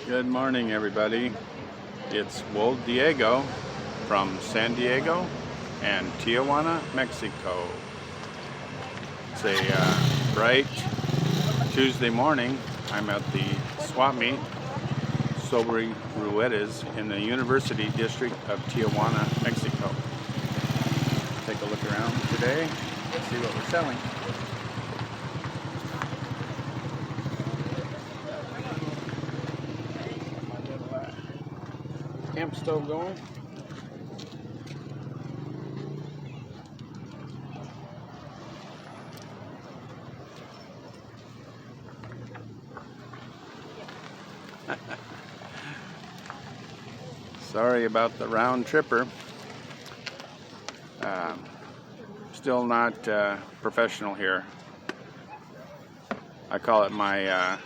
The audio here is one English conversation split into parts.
Good morning, everybody. It's Wolf Diego from San Diego and Tijuana, Mexico. It's a bright Tuesday morning. I'm at the swap meet, Sobre Ruedas, in the University District of Tijuana, Mexico. Take a look around today, see what we're selling. Camp stove going. Sorry about the round tripper. Still not professional here. I call it my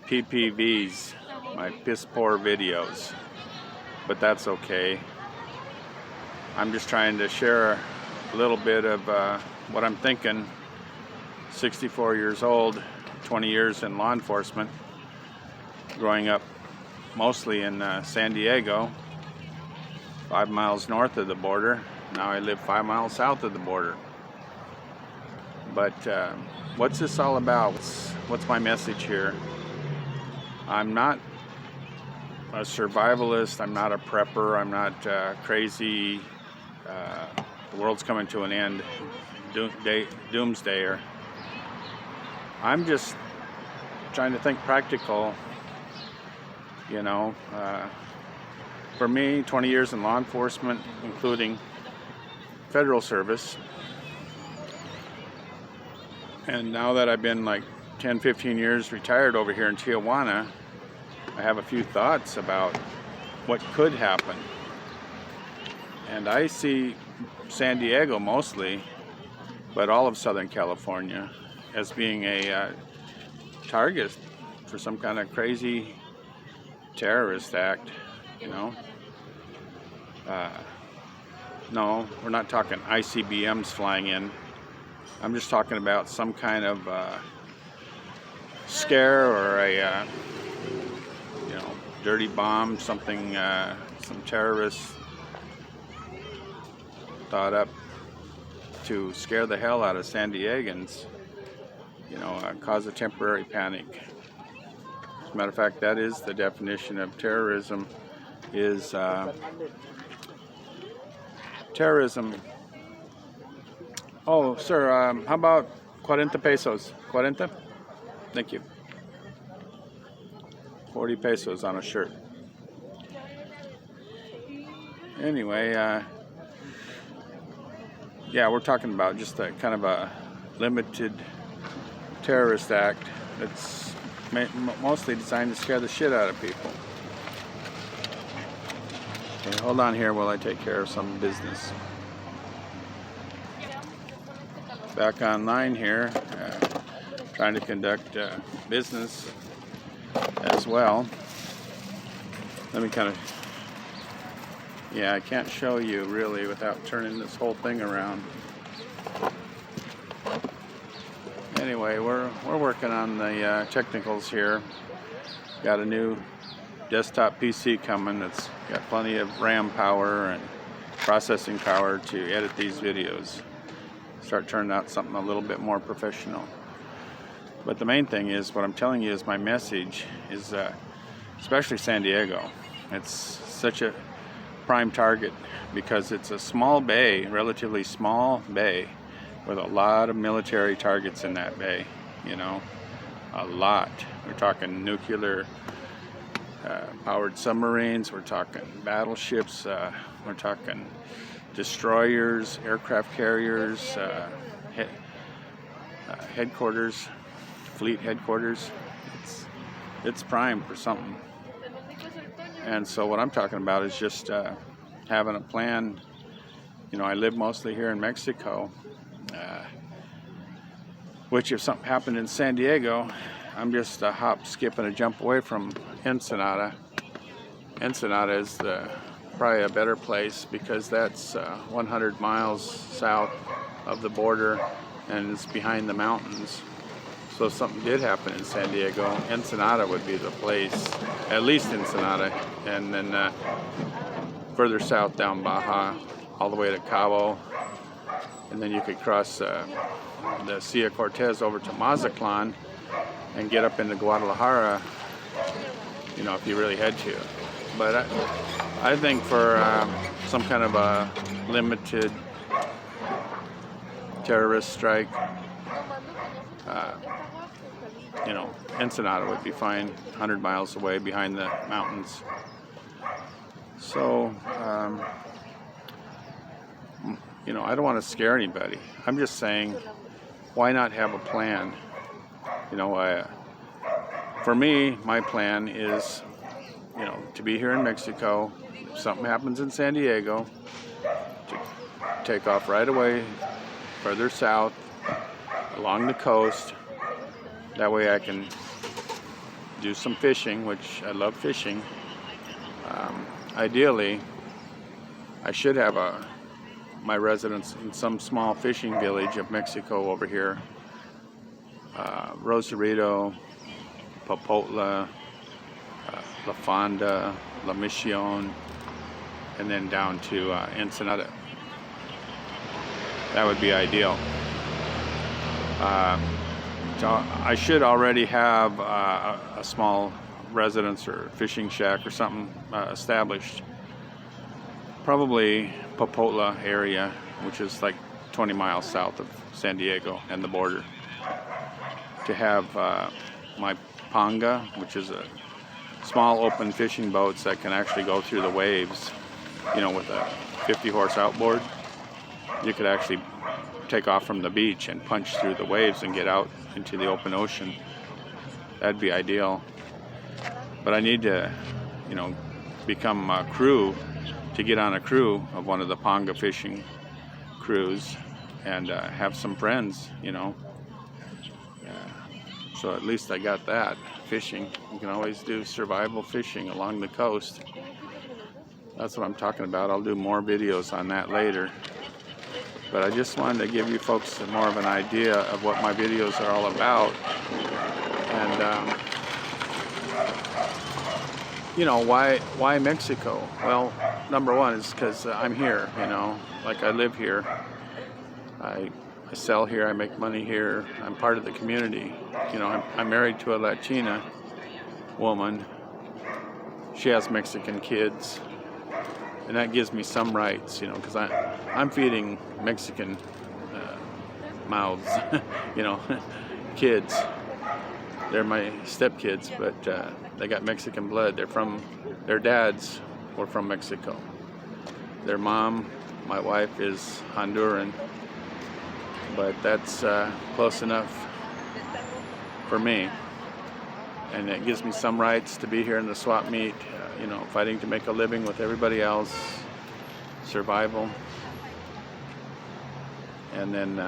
PPVs, my piss poor videos. But that's okay. I'm just trying to share a little bit of what I'm thinking. 64 years old, 20 years in law enforcement, growing up mostly in San Diego, 5 miles north of the border. Now I live 5 miles south of the border. But what's this all about? What's my message here? I'm not a survivalist, I'm not a prepper, I'm not crazy, the world's coming to an end, doomsdayer. I'm just trying to think practical, you know. For me, 20 years in law enforcement, including federal service, and now that I've been like 10-15 years retired over here in Tijuana, I have a few thoughts about what could happen. And I see San Diego mostly, but all of Southern California, as being a target for some kind of crazy terrorist act, you know. No, we're not talking ICBMs flying in. I'm just talking about some kind of scare or a dirty bomb, something, some terrorists thought up to scare the hell out of San Diegans, you know, cause a temporary panic. As a matter of fact, that is the definition of terrorism, is terrorism. Oh, sir, how about 40 pesos? 40? Thank you. 40 pesos on a shirt. Anyway, yeah, we're talking about just a kind of a limited terrorist act that's mostly designed to scare the shit out of people. Okay, hold on here while I take care of some business. Back online here, trying to conduct business as well. Let me kind of, yeah, I can't show you really without turning this whole thing around. Anyway, we're working on the technicals here. Got a new desktop PC coming that's got plenty of RAM power and processing power to edit these videos. Start turning out something a little bit more professional. But the main thing is, what I'm telling you is my message is, especially San Diego, it's such a prime target because it's a small bay, relatively small bay, with a lot of military targets in that bay, you know, a lot. We're talking nuclear powered submarines, we're talking battleships, we're talking destroyers, aircraft carriers, headquarters, fleet headquarters. It's prime for something. And so what I'm talking about is just having a plan. You know, I live mostly here in Mexico, which if something happened in San Diego, I'm just a hop, skip, and a jump away from Ensenada. Ensenada is probably a better place because that's 100 miles south of the border and it's behind the mountains. So if something did happen in San Diego, Ensenada would be the place, at least Ensenada, and then further south down Baja, all the way to Cabo, and then you could cross the Sea of Cortez over to Mazatlan and get up into Guadalajara, you know, if you really had to. But I think for some kind of a limited terrorist strike, you know, Ensenada would be fine, 100 miles away behind the mountains. So, you know, I don't want to scare anybody. I'm just saying, why not have a plan? You know, for me, my plan is, you know, to be here in Mexico. If something happens in San Diego, to take off right away, further south, along the coast. That way I can do some fishing, which I love fishing. Ideally, I should have my residence in some small fishing village of Mexico over here. Rosarito, Popotla, La Fonda, La Mission, and then down to Ensenada. That would be ideal. So I should already have a small residence or fishing shack or something established. Probably Popotla area, which is like 20 miles south of San Diego and the border. To have my Ponga, which is a small open fishing boats that can actually go through the waves, you know, with a 50-horse outboard. You could actually take off from the beach and punch through the waves and get out into the open ocean. That'd be ideal. But I need to, you know, become a crew, to get on a crew of one of the Ponga fishing crews and have some friends, you know. So at least I got that, fishing. You can always do survival fishing along the coast. That's what I'm talking about. I'll do more videos on that later. But I just wanted to give you folks more of an idea of what my videos are all about. And, you know, why Mexico? Well, number one is because I'm here, you know. Like, I live here. I sell here, I make money here. I'm part of the community. You know, I'm married to a Latina woman. She has Mexican kids. And that gives me some rights, you know, because I'm feeding Mexican mouths, you know, kids. They're my stepkids, but they got Mexican blood. Their dads were from Mexico. Their mom, my wife, is Honduran, but that's close enough for me. And it gives me some rights to be here in the swap meet, you know, fighting to make a living with everybody else, survival. And then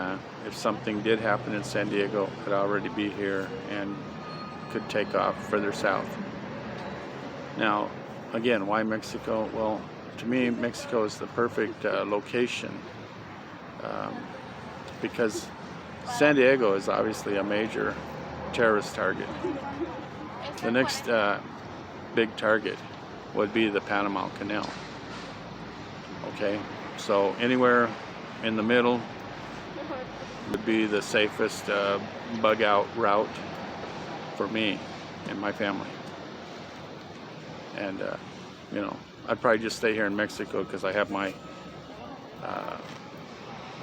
if something did happen in San Diego, I'd already be here and could take off further south. Now, again, why Mexico? Well, to me, Mexico is the perfect location because San Diego is obviously a major terrorist target. The next big target would be the Panama Canal. Okay, so anywhere in the middle would be the safest bug out route for me and my family. And you know, I'd probably just stay here in Mexico because I have my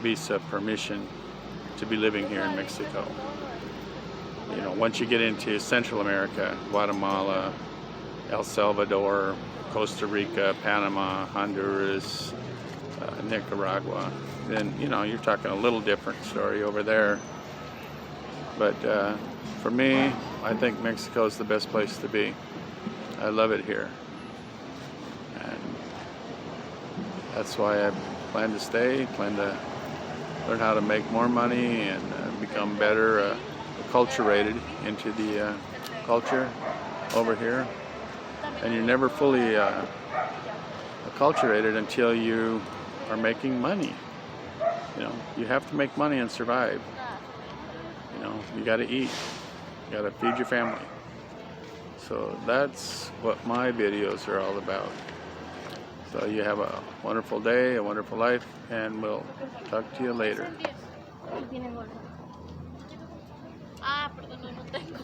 visa permission to be living here in Mexico. You know, once you get into Central America, Guatemala, El Salvador, Costa Rica, Panama, Honduras, Nicaragua, then, you know, you're talking a little different story over there. But for me, I think Mexico is the best place to be. I love it here. And that's why I plan to stay, plan to learn how to make more money and become better acculturated into the culture over here. And you're never fully acculturated until you are making money. You know, you have to make money and survive. You know, you got to eat. You gotta feed your family. So that's what my videos are all about. So you have a wonderful day, a wonderful life, and we'll talk to you later. Ah, perdón, no tengo.